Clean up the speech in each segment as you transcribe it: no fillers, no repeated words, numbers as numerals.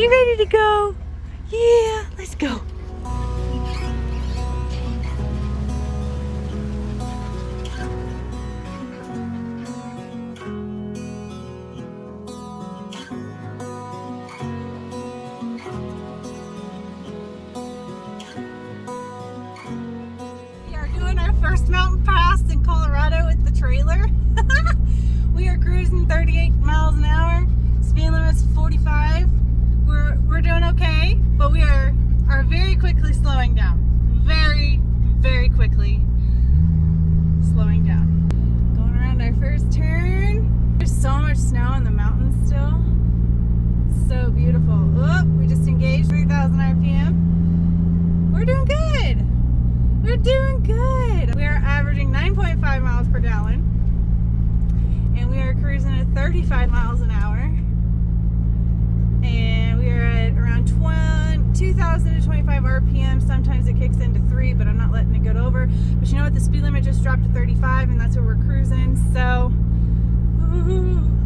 you ready to go? Yeah, let's go. We are doing our first mountain pass in Colorado with the trailer. We are cruising 38 miles an hour. Speed limit's 45. We're doing okay, but we are very quickly slowing down. Very quickly slowing down. Going around our first turn. There's so much snow in the mountains still. So beautiful. Oh, we just engaged 3,000 RPM. We're doing good. We're doing good. We are averaging 9.5 miles per gallon. And we are cruising at 35 miles an hour. And we are at around 2,000 to 25 RPM. Sometimes it kicks into 3, but I'm not letting it go over. But you know what? The speed limit just dropped to 35, and that's where we're cruising. So,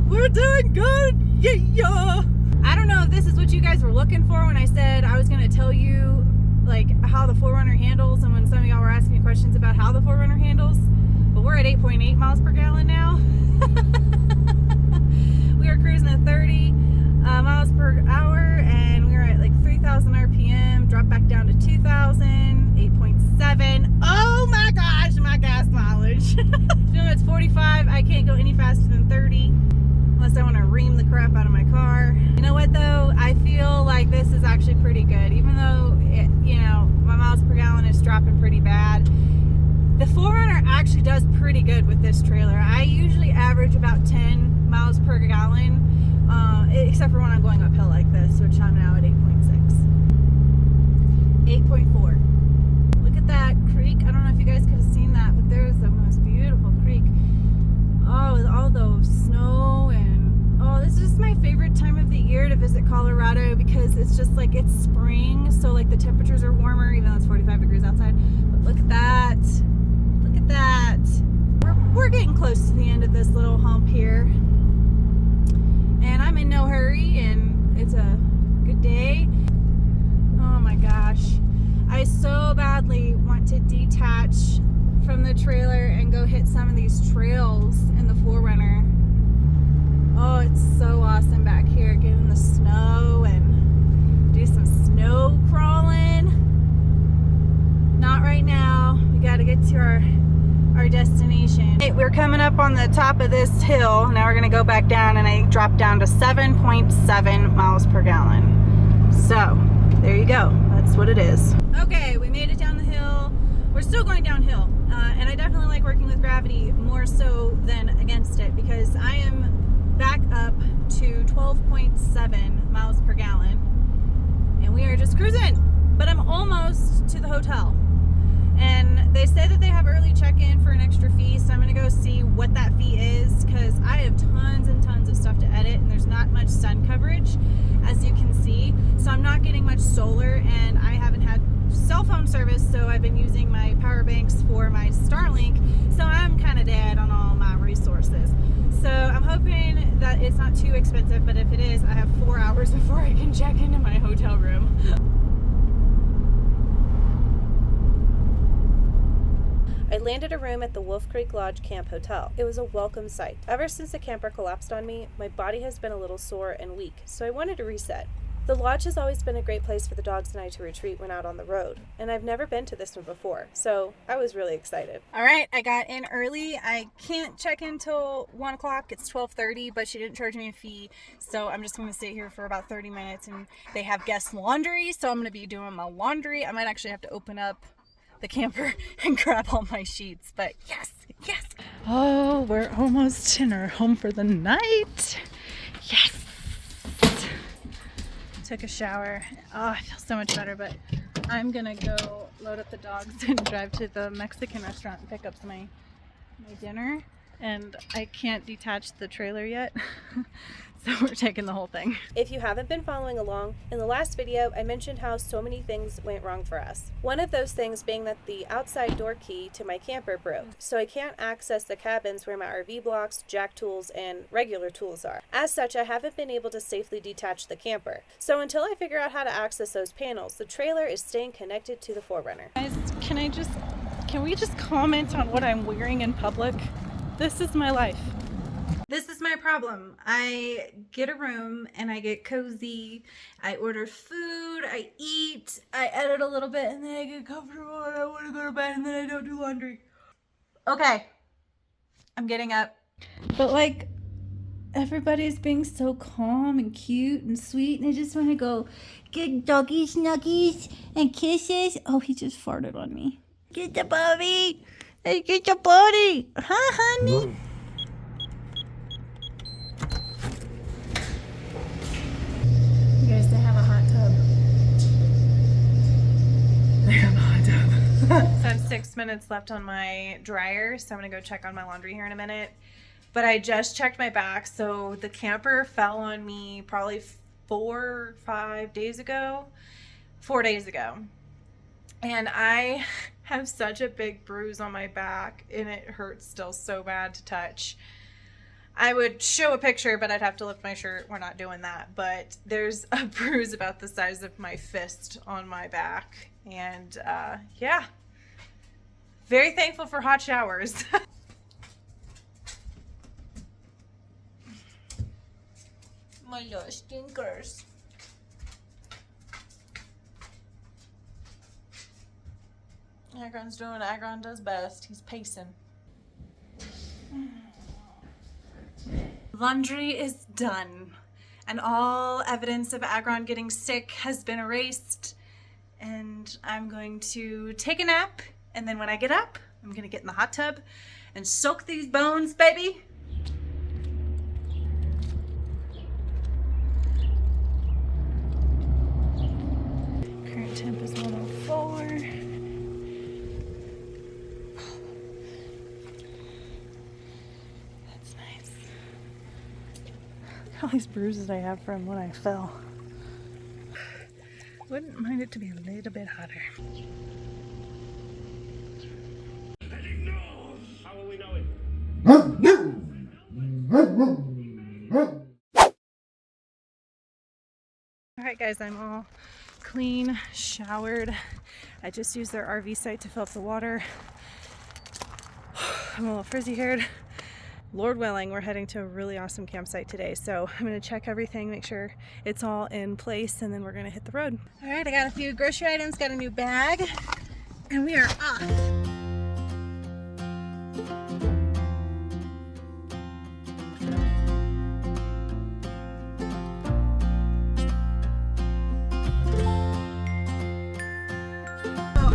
we're doing good. Yeah. I don't know if this is what you guys were looking for when I said I was going to tell you like how the 4Runner handles, and when some of y'all were asking me questions about how the 4Runner handles. But we're at 8.8 miles per gallon now. We are cruising at 30 miles per hour, and we were at like 3,000 RPM, dropped back down to 2,000, 8.7. Oh my gosh, my gas mileage. It's 45. I can't go any faster than 30 unless I want to ream the crap out of my car. You know what though? I feel like this is actually pretty good, even though it, you know, my miles per gallon is dropping pretty bad. The 4Runner actually does pretty good with this trailer. I usually average about 10 miles per gallon, except for when I'm going uphill like this, which I'm now at 8.6. 8.4. Look at that creek. I don't know if you guys could have seen that, but there's the most beautiful creek. Oh, with all the snow, and oh, this is my favorite time of the year to visit Colorado because it's just like it's spring, so like the temperatures are warmer, even though it's 45 degrees outside. But look at that. Look at that. We're getting close to the end of this little hump here. And I'm in no hurry, and it's a good day. Oh my gosh. I so badly want to detach from the trailer and go hit some of these trails in the 4Runner. Oh, it's so awesome back here, getting the snow and do some snow crawling. Not right now. We got to get to our destination. Hey, we're coming up on the top of this hill. Now we're going to go back down, and I dropped down to 7.7 miles per gallon. So, there you go. That's what it is. Okay, we made it down the hill. We're still going downhill, and I definitely like working with gravity more so than against it, because I am back up to 12.7 miles per gallon, and we are just cruising, but I'm almost to the hotel. And they say that they have early check-in for an extra fee, so I'm going to go see what that fee is, because I have tons and tons of stuff to edit, and there's not much sun coverage, as you can see. So I'm not getting much solar, and I haven't had cell phone service, so I've been using my power banks for my Starlink, so I'm kind of dead on all my resources. So I'm hoping that it's not too expensive, but if it is, I have 4 hours before I can check into my hotel room. I landed a room at the Wolf Creek Lodge Camp Hotel. It was a welcome sight. Ever since the camper collapsed on me, my body has been a little sore and weak, so I wanted to reset. The lodge has always been a great place for the dogs and I to retreat when out on the road, and I've never been to this one before, so I was really excited. All right, I got in early. I can't check in till 1 o'clock. It's 12:30, but she didn't charge me a fee, so I'm just going to sit here for about 30 minutes, and they have guest laundry, so I'm going to be doing my laundry. I might actually have to open up the camper and grab all my sheets, but yes. Oh, we're almost in our home for the night. Yes. Took a shower. Oh, I feel so much better, but I'm gonna go load up the dogs and drive to the Mexican restaurant and pick up my dinner. and I can't detach the trailer yet. So we're taking the whole thing. If you haven't been following along, in the last video I mentioned how so many things went wrong for us. One of those things being that the outside door key to my camper broke, so I can't access the cabins where my RV blocks, jack tools, and regular tools are. As such, I haven't been able to safely detach the camper. So until I figure out how to access those panels, the trailer is staying connected to the 4Runner. Guys, can we just comment on what I'm wearing in public? This is my life. This is my problem. I get a room and I get cozy. I order food, I eat, I edit a little bit, and then I get comfortable and I want to go to bed, and then I don't do laundry. Okay, I'm getting up. But like, everybody's being so calm and cute and sweet, and I just want to go get doggy snuggies and kisses. Oh, he just farted on me. Get the body. Hey, get the body. Huh, honey? You guys, they have a hot tub. They have a hot tub. So I have 6 minutes left on my dryer, so I'm gonna go check on my laundry here in a minute. But I just checked my back, so the camper fell on me probably 4 or 5 days ago. 4 days ago. And I have such a big bruise on my back, and it hurts still so bad to touch. I would show a picture, but I'd have to lift my shirt. We're not doing that. But there's a bruise about the size of my fist on my back. And yeah, very thankful for hot showers. My little stinkers. Agron's doing what Agron does best. He's pacing. Laundry is done, and all evidence of Agron getting sick has been erased, and I'm going to take a nap, and then when I get up, I'm gonna get in the hot tub and soak these bones, baby. Current temp is 104. All these bruises I have from when I fell. Wouldn't mind it to be a little bit hotter. How will we know it? Alright guys, I'm all clean, showered. I just used their RV site to fill up the water. I'm a little frizzy haired. Lord willing, we're heading to a really awesome campsite today. So I'm gonna check everything, make sure it's all in place, and then we're gonna hit the road. All right, I got a few grocery items, got a new bag, and we are off.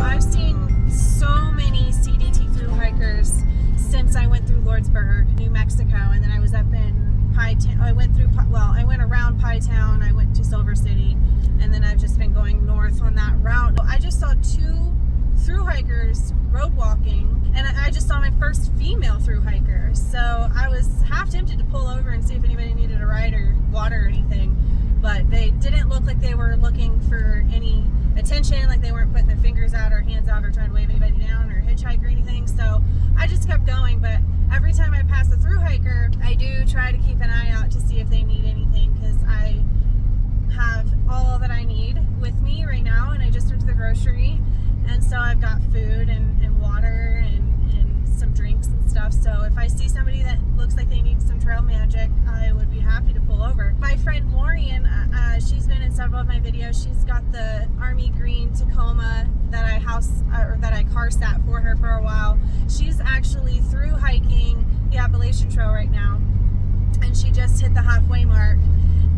I've seen so many CDT through hikers since I went through Lordsburg, New Mexico, and then I was up in Pie Town. I went around Pie Town, I went to Silver City, and then I've just been going north on that route. I just saw 2 through hikers road walking, and I just saw my first female through hiker. So I was half tempted to pull over and see if anybody needed a ride or water or anything, but they didn't look like they were looking for any attention, like they weren't putting their fingers out or hands out or trying to wave anybody down or hitchhike or anything. So I just kept going, but every time I pass a through hiker, I do try to keep an eye out to see if they need anything, because I have all that I need with me right now, and I just went to the grocery, and so I've got food and water and some drinks and stuff. So if I see somebody that looks like they need some trail magic, I would be happy to pull over. My friend Maureen, she's been in several of my videos. She's got the Army Green Tacoma that I car sat for her for a while. She's actually through hiking the Appalachian Trail right now, and she just hit the halfway mark,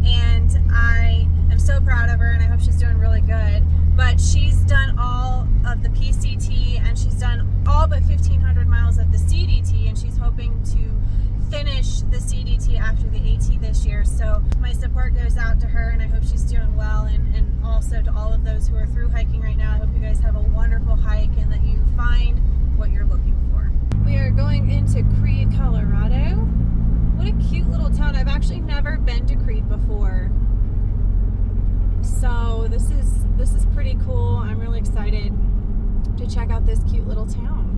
and I am so proud of her, and I hope she's doing really good. But she's done all of the PCT, and she's done all but 1,500 miles of the CDT, and she's hoping to finish the CDT after the AT this year. So my support goes out to her, and I hope she's doing well, and also to all of those who are through hiking right now. I hope you guys have a wonderful hike and that you find what you're looking for. We are going into Creed, Colorado. pretty cool. I'm really excited to check out this cute little town.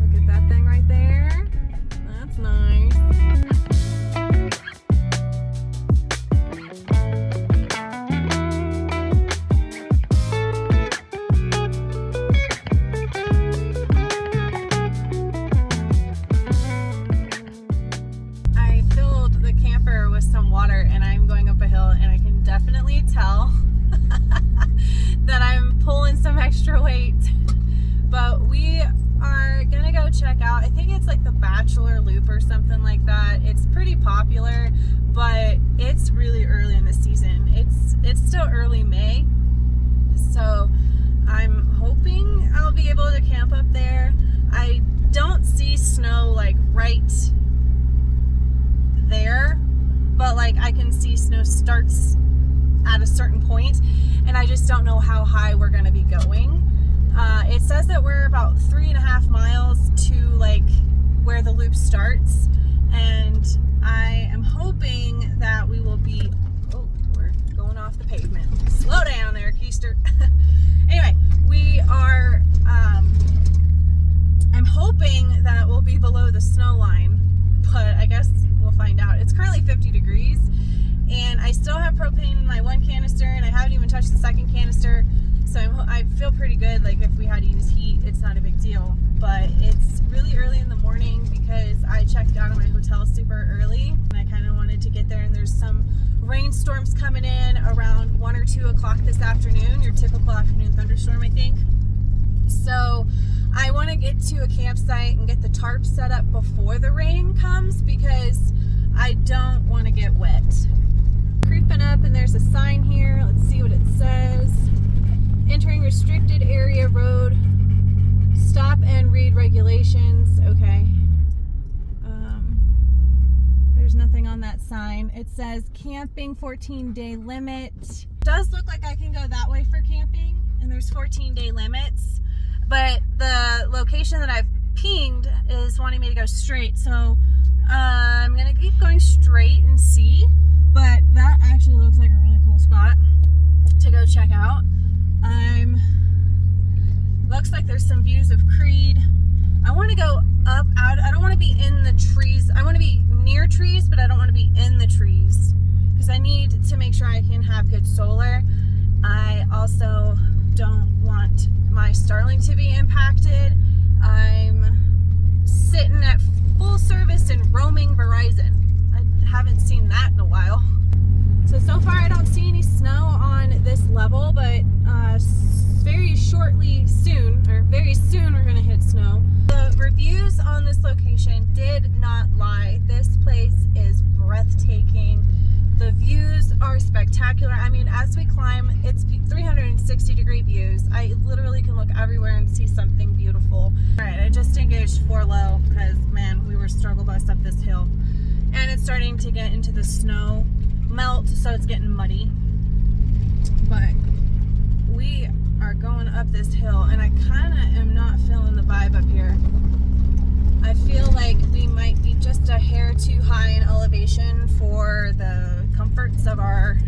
Look at that thing right there. That's nice. Some water and I'm going up a hill, and I can definitely tell that I'm pulling some extra weight, but we are gonna go check out, I think it's like the Bachelor Loop or something like that. It's pretty popular, but it's really early in the season. It's still early May, so I'm hoping I'll be able to camp up there. I don't see snow like right there, but like I can see snow starts at a certain point, and I just don't know how high we're gonna be going. It says that we're about 3.5 miles to like where the loop starts, and I am hoping that we will be, oh, we're going off the pavement. Slow down there, Keister. Anyway, we are, I'm hoping that we'll be below the snow line, but I guess we'll find out. It's currently 50 degrees, and I still have propane in my one canister, and I haven't even touched the second canister, so I feel pretty good. Like if we had to use heat, it's not a big deal, but it's really early in the morning because I checked out of my hotel super early, and I kind of wanted to get there, and there's some rainstorms coming in around 1 or 2 o'clock this afternoon, your typical afternoon thunderstorm, I think. So I want to get to a campsite and get the tarp set up before the rain comes because I don't want to get wet. Creeping up, and there's a sign here. Let's see what it says. Entering restricted area road. Stop and read regulations. Okay. There's nothing on that sign. It says camping 14-day limit. It does look like I can go that way for camping, and there's 14-day limits. But the location that I've pinged is wanting me to go straight, so I'm gonna keep going straight and see. But that actually looks like a really cool spot to go check out. Looks like there's some views of Creed. I want to go up out. I don't want to be in the trees. I want to be near trees, but I don't want to be in the trees because I need to make sure I can have good solar. I also don't want my Starlink to be impacted. I'm sitting at full service and roaming Verizon. I haven't seen that in a while. So far I don't see any snow on this level, but very soon we're going to hit snow. The reviews on this location did not lie. This place is breathtaking. The views are spectacular. I mean, as we climb, it's 360-degree views. I literally can look everywhere and see something beautiful. All right, I just engaged 4 low because, man, we were struggle bus up this hill. And it's starting to get into the snow melt, so it's getting muddy. But we are going up this hill, and I kind of am not feeling the vibe up here. I feel like we might be just a hair too high in elevation for the comforts of our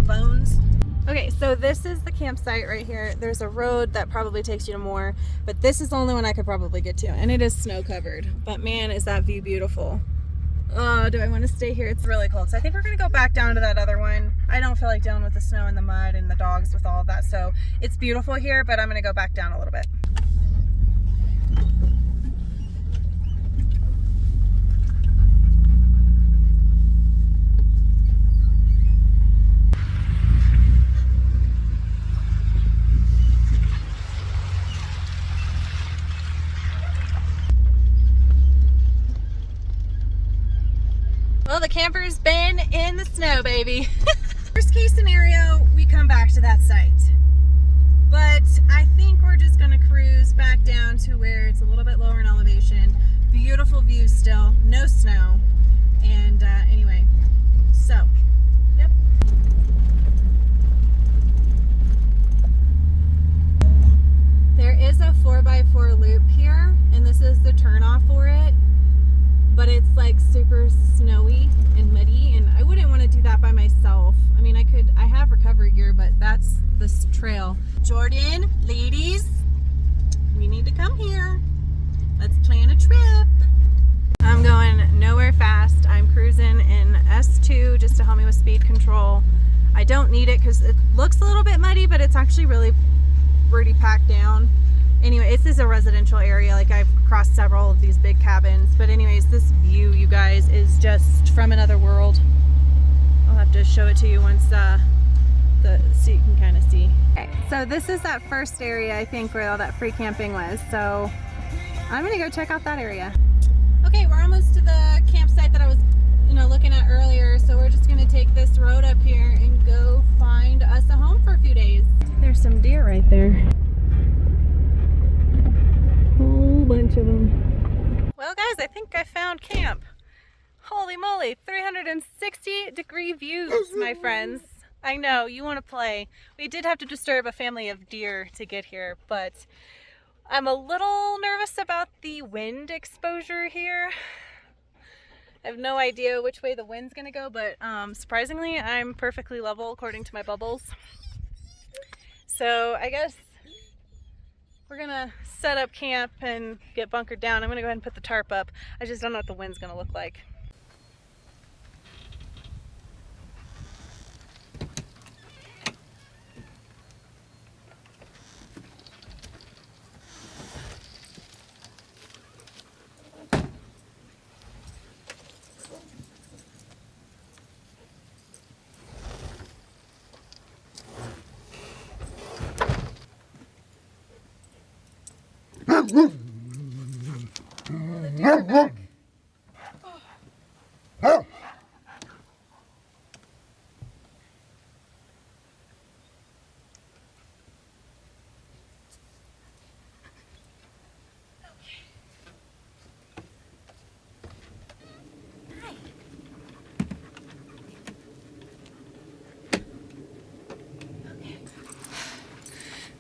bones. Okay, so this is the campsite right here. There's a road that probably takes you to more, but this is the only one I could probably get to, and it is snow covered. But man, is that view beautiful. Oh, do I want to stay here? It's really cold. So I think we're going to go back down to that other one. I don't feel like dealing with the snow and the mud and the dogs with all of that. So it's beautiful here, but I'm going to go back down a little bit. Well, the camper's been in the snow, baby. Worst case scenario, we come back to that site. But I think we're just gonna cruise back down to where it's a little bit lower in elevation. Beautiful views still, no snow. And anyway, so, yep. 4x4 loop here, and this is the turnoff for it. But it's like super snowy and muddy, and I wouldn't want to do that by myself. I mean, I have recovery gear, but that's this trail. Jordan, ladies, we need to come here. Let's plan a trip. I'm going nowhere fast. I'm cruising in S2 just to help me with speed control. I don't need it because it looks a little bit muddy, but it's actually really pretty packed down. Anyway, this is a residential area. Like, I've crossed several of these big cabins. But anyways, this view, you guys, is just from another world. I'll have to show it to you once so you can kind of see. Okay, so this is that first area, I think, where all that free camping was. So I'm gonna go check out that area. Okay, we're almost to the campsite that I was, looking at earlier. So we're just gonna take this road up here and go find us a home for a few days. There's some deer right there. Whole bunch of them. Well, guys, I think I found camp. Holy moly, 360-degree views, my friends. I know, you want to play. We did have to disturb a family of deer to get here, but I'm a little nervous about the wind exposure here. I have no idea which way the wind's gonna go, but surprisingly, I'm perfectly level according to my bubbles. So I guess we're gonna set up camp and get bunkered down. I'm gonna go ahead and put the tarp up. I just don't know what the wind's gonna look like.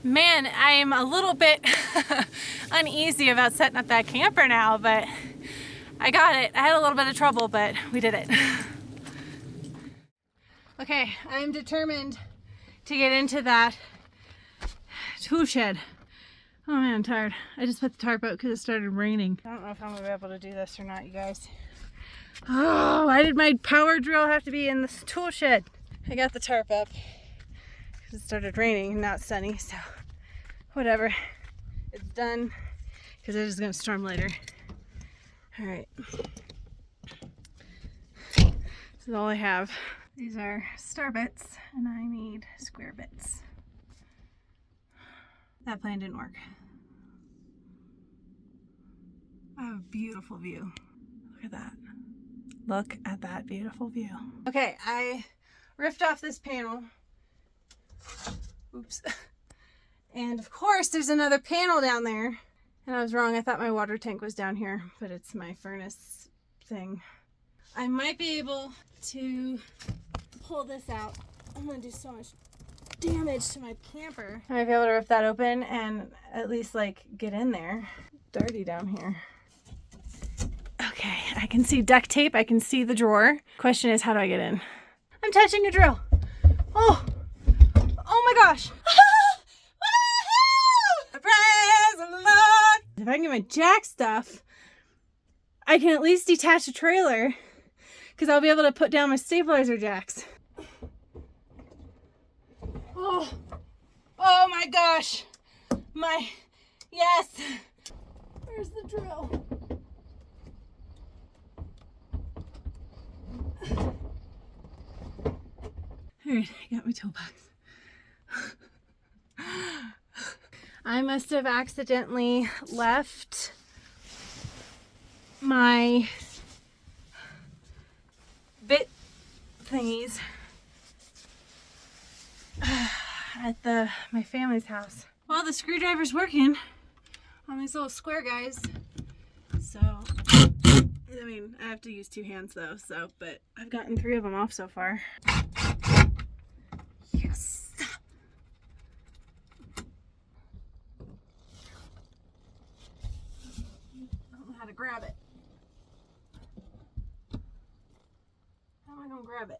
Man, I'm a little bit uneasy about setting up that camper now, but I got it. I had a little bit of trouble, but we did it. Okay, I'm determined to get into that tool shed. Oh man, I'm tired. I just put the tarp out because it started raining. I don't know if I'm gonna be able to do this or not, you guys. Oh, why did my power drill have to be in this tool shed? I got the tarp up. It started raining and now it's sunny, so whatever, it's done because it is going to storm later. All right, this is all I have. These are star bits and I need square bits. That plan didn't work. I have a beautiful view. Look at that. Look at that beautiful view. Okay, I ripped off this panel. Oops. And of course there's another panel down there. And I was wrong, I thought my water tank was down here, but it's my furnace thing. I might be able to pull this out. I'm gonna do so much damage to my camper. I might be able to rip that open and at least like get in there. Dirty down here. Okay, I can see duct tape, I can see the drawer. Question is, how do I get in? I'm touching a drill. Oh! Oh my gosh! Praise the Lord! If I can get my jack stuff, I can at least detach a trailer because I'll be able to put down my stabilizer jacks. Oh my gosh! Yes! Where's the drill? Alright, I got my toolbox. I must have accidentally left my bit thingies at my family's house. Well, the screwdriver's working on these little square guys. So, I mean, I have to use two hands though, but I've gotten 3 of them off so far. Yes. gotta grab it. How am I gonna grab it?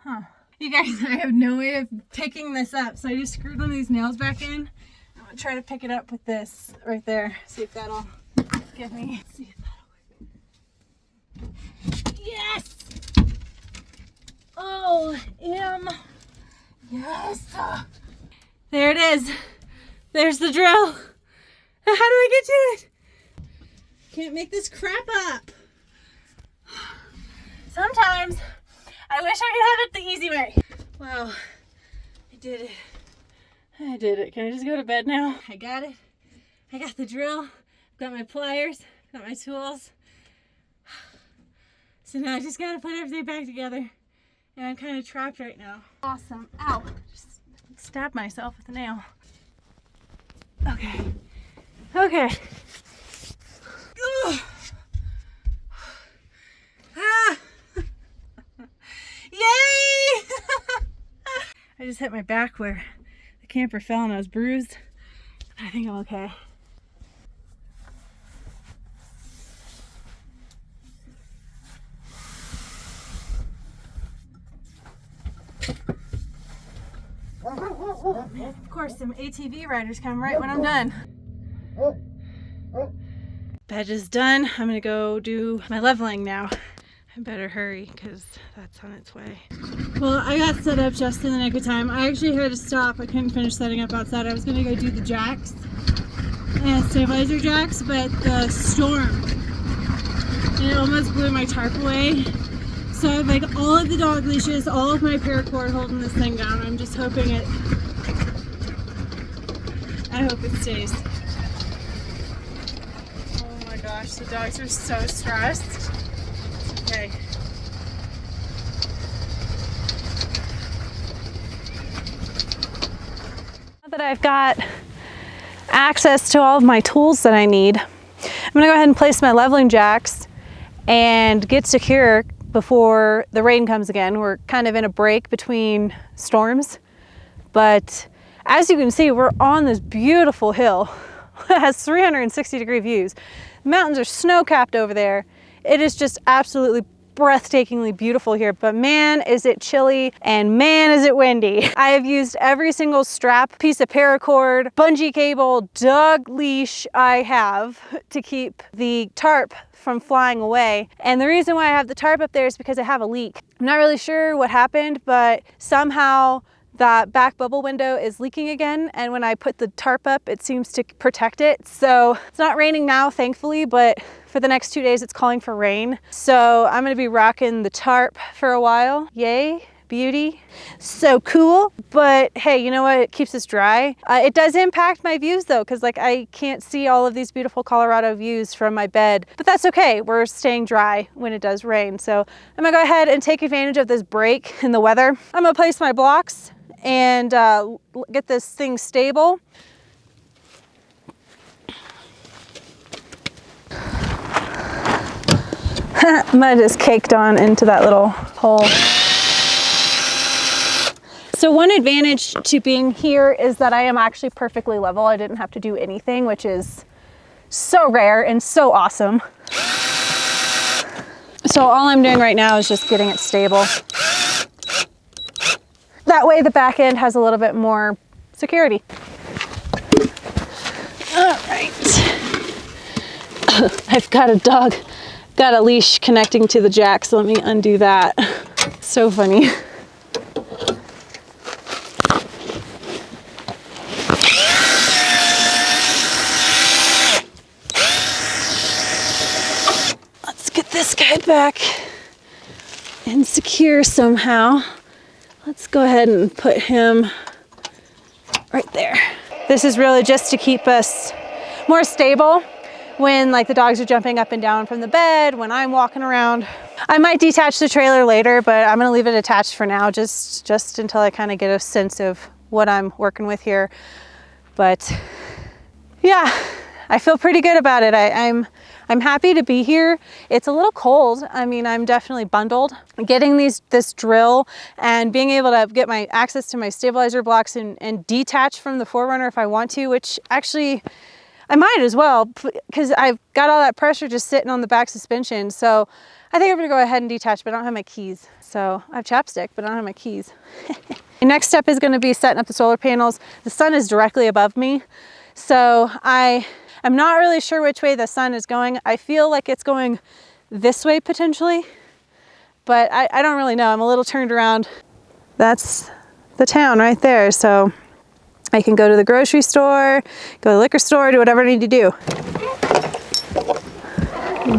Huh. You guys, I have no way of picking this up, so I just screwed one of these nails back in. I'm gonna try to pick it up with this right there. See if that'll give me. See if that'll work. Yes! Oh, yes! There it is. There's the drill. How do I get to it? Can't make this crap up. Sometimes I wish I could have it the easy way. Wow, I did it. I did it. Can I just go to bed now? I got it. I got the drill. I've got my pliers. Got my tools. So now I just gotta put everything back together. And I'm kind of trapped right now. Awesome. Ow. Just stabbed myself with a nail. Okay. Okay. Ugh. Ah. Yay! I just hit my back where the camper fell and I was bruised. I think I'm okay. Oh, man, of course, some ATV riders come right when I'm done. Bed is done. I'm gonna go do my leveling now. I better hurry because that's on its way. Well, I got set up just in the nick of time. I actually had to stop. I couldn't finish setting up outside. I was gonna go do the jacks and stabilizer jacks, but the storm, and it almost blew my tarp away. So I have like all of the dog leashes, all of my paracord holding this thing down. I'm just hoping I hope it stays. Oh my gosh, the dogs are so stressed. Okay. Now that I've got access to all of my tools that I need, I'm gonna go ahead and place my leveling jacks and get secure before the rain comes again. We're kind of in a break between storms, but as you can see, we're on this beautiful hill. It has 360-degree views. The mountains are snow-capped over there. It is just absolutely breathtakingly beautiful here, but man, is it chilly and man, is it windy. I have used every single strap, piece of paracord, bungee cable, dog leash I have to keep the tarp from flying away. And the reason why I have the tarp up there is because I have a leak. I'm not really sure what happened, but somehow that back bubble window is leaking again, and when I put the tarp up, it seems to protect it. So it's not raining now, thankfully, but for the next 2 days it's calling for rain. So I'm gonna be rocking the tarp for a while. Yay, beauty. So cool. But hey, you know what? It keeps us dry. It does impact my views though, because like I can't see all of these beautiful Colorado views from my bed, but that's okay. We're staying dry when it does rain. So I'm gonna go ahead and take advantage of this break in the weather. I'm gonna place my blocks and get this thing stable. Mud is caked on into that little hole. So one advantage to being here is that I am actually perfectly level. I didn't have to do anything, which is so rare and so awesome. So all I'm doing right now is just getting it stable. That way the back end has a little bit more security. All right. I've got a dog, got a leash connecting to the jack, so let me undo that. So funny. Let's get this guy back and secure somehow. Let's go ahead and put him right there. This is really just to keep us more stable when like the dogs are jumping up and down from the bed, when I'm walking around. I might detach the trailer later, but I'm gonna leave it attached for now, just until I kind of get a sense of what I'm working with here. But yeah, I feel pretty good about it. I'm happy to be here. It's a little cold. I mean, I'm definitely bundled. Getting this drill and being able to get my access to my stabilizer blocks and detach from the 4Runner if I want to, which actually I might as well, because I've got all that pressure just sitting on the back suspension. So I think I'm gonna go ahead and detach, but I don't have my keys. So I have chapstick, but I don't have my keys. The next step is gonna be setting up the solar panels. The sun is directly above me. So I'm not really sure which way the sun is going. I feel like it's going this way potentially, but I don't really know. I'm a little turned around. That's the town right there. So I can go to the grocery store, go to the liquor store, do whatever I need to do.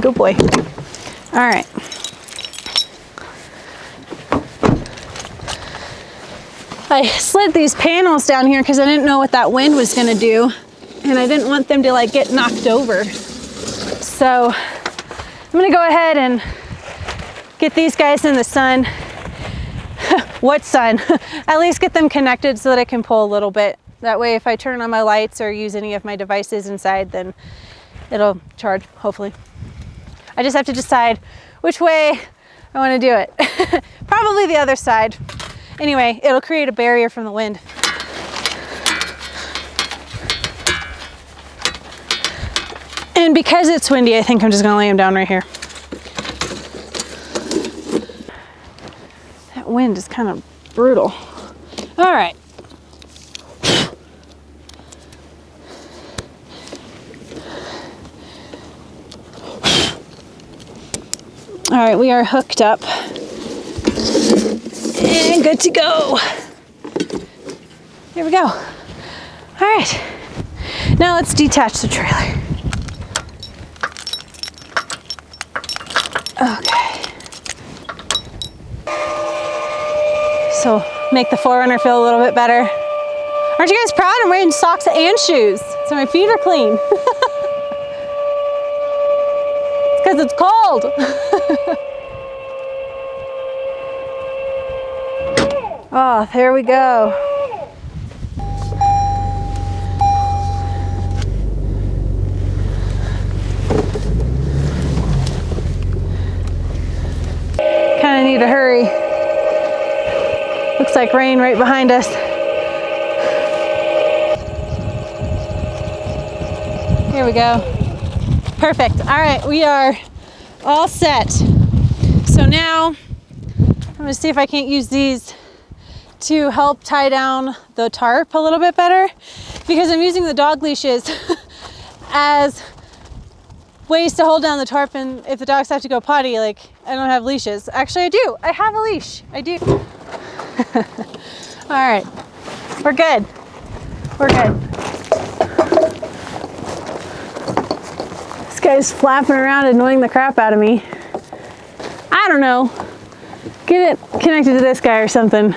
Good boy. All right. I slid these panels down here because I didn't know what that wind was gonna do. And I didn't want them to like get knocked over. So I'm gonna go ahead and get these guys in the sun. What sun? At least get them connected so that I can pull a little bit. That way if I turn on my lights or use any of my devices inside, then it'll charge, hopefully. I just have to decide which way I want to do it. Probably the other side. Anyway, it'll create a barrier from the wind. And because it's windy, I think I'm just gonna lay them down right here. That wind is kind of brutal. All right. All right, we are hooked up and good to go. Here we go. All right, now let's detach the trailer. Okay. So make the Forerunner feel a little bit better. Aren't you guys proud? I'm wearing socks and shoes, so my feet are clean. It's because it's cold. Oh, there we go. Kind of need to hurry. Looks like rain right behind us. Here we go. Perfect. All right, we are all set. So now I'm gonna see if I can't use these to help tie down the tarp a little bit better, because I'm using the dog leashes as ways to hold down the tarp, and if the dogs have to go potty, like, I don't have leashes. Actually, I do. I have a leash. I do. All right, we're good. We're good. This guy's flapping around, annoying the crap out of me. I don't know. Get it connected to this guy or something,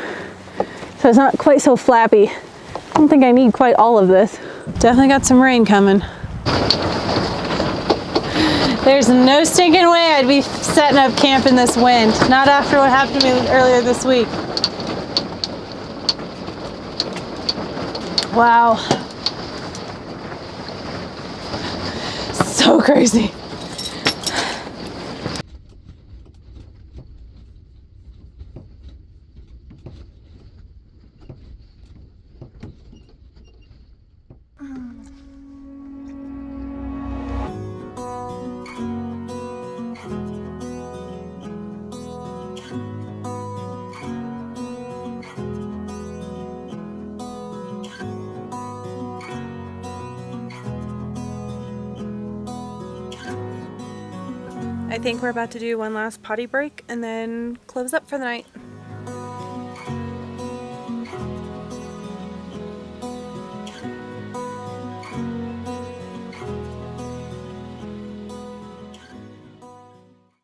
so it's not quite so flappy. I don't think I need quite all of this. Definitely got some rain coming. There's no stinking way I'd be setting up camp in this wind. Not after what happened to me earlier this week. Wow. So crazy. I think we're about to do one last potty break and then close up for the night.